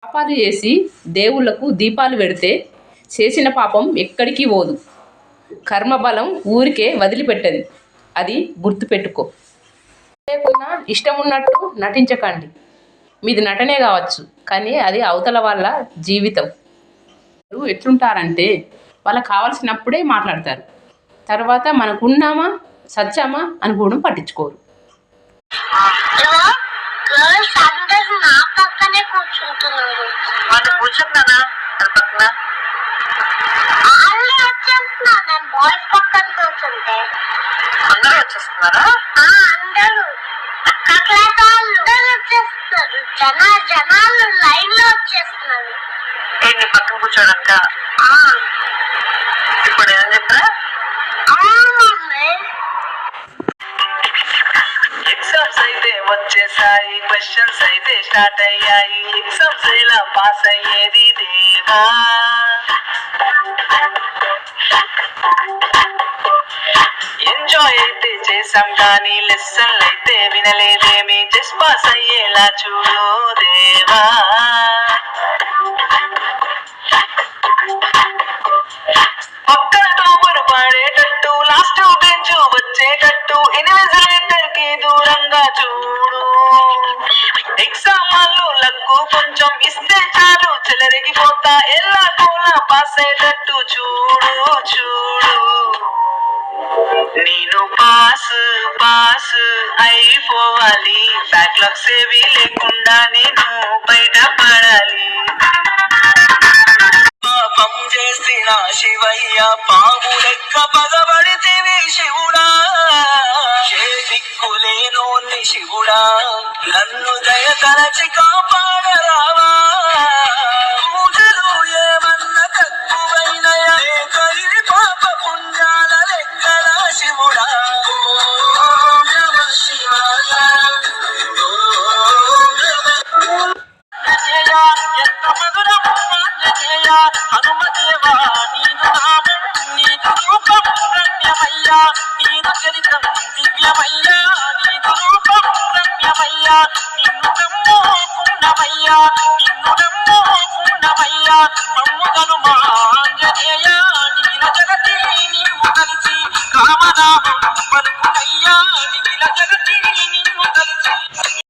పాపాలు చేసి దేవుళ్లకు దీపాలు పెడితే చేసిన పాపం ఎక్కడికి పోదు. కర్మబలం ఊరికే వదిలిపెట్టది. అది గుర్తుపెట్టుకో. లేకున్నా ఇష్టం ఉన్నట్టు నటించకండి. మీది నటనే కావచ్చు, కానీ అది అవతల వాళ్ళ జీవితం. ఎట్లుంటారంటే వాళ్ళకి కావాల్సినప్పుడే మాట్లాడతారు. తర్వాత మనకున్నామా సచ్చామా అనుకోవడం పట్టించుకోరు. గర్ల్స్ అందరూ నా పక్కనే కూర్చుంటున్నారు. వాళ్ళు కూర్చుంటానా పక్కన వాళ్ళే వచ్చేస్తున్నారు. నేను బాయ్స్ పక్కన కూర్చుంటే అందరూ వచ్చేస్తున్నారా? అందరూ క్లాస్ వాళ్ళు అందరూ వచ్చేస్తున్నారు. జనాలు లైన్ లో వచ్చేస్తున్నారు. ఏంటి పక్కన కూర్చోడానిక? ఇప్పుడు ఏం చెప్పరా? ఎగ్జామ్స్ అయితే వచ్చేసాయి, క్వశ్చన్స్ అయితే స్టార్ట్ అయ్యాయి. ఎగ్జామ్స్ ఎలా పాస్ అయ్యేది దేవా? ఎంజాయ్ అయితే చేసాం కానీ లెసన్లు అయితే వినలేదేమి. జస్ట్ పాస్ అయ్యేలా చూడు దేవా. పక్కన టాపర్ పాడేటట్టు, లాస్ట్ బెంచ్ వచ్చేటట్టు, ఇన్విజిలేటర్ కి దూరంగా చూడు. ఎగ్జామ్ వాళ్ళు లక్కు కొంచెం ఇస్తే చాలు, చెలరిగిపోతా ఎల్లాగోలా పాస్ అయ్యేటట్టు చూడు చూడు. నేను పాస్ అయిపోవాలి, బ్యాక్లాగ్స్ ఏవి లేకుండా నేను బయటపడాలి. పాపం చేసిన శివయ్య, పాము లెక్క పగబడితేవి శివుడా. దిక్కులేనోన్ని శివుడా, నన్ను దయ తలచి కాపాడరావా. పూజలు ఏమన్నా తక్కువైనయా, లేక ఇది పాప పుణ్యాల లెక్కల శివుడా. ఓం నమః శివాయ, ఓం నమః. ఎంత మధురం ఆంజనేయ, హనుమదేవా నీదు నామం, నీదు రూపం రమ్యమయ్యా, నీదు చరిత్రం దివ్యమయ్యా, నీదు రూపం రమ్యమయ్యా. నిన్ను నమ్మో పూర్ణమయ్యా, నిన్ను నమ్మో పూర్ణమయ్యా. మమ్ము గనుమా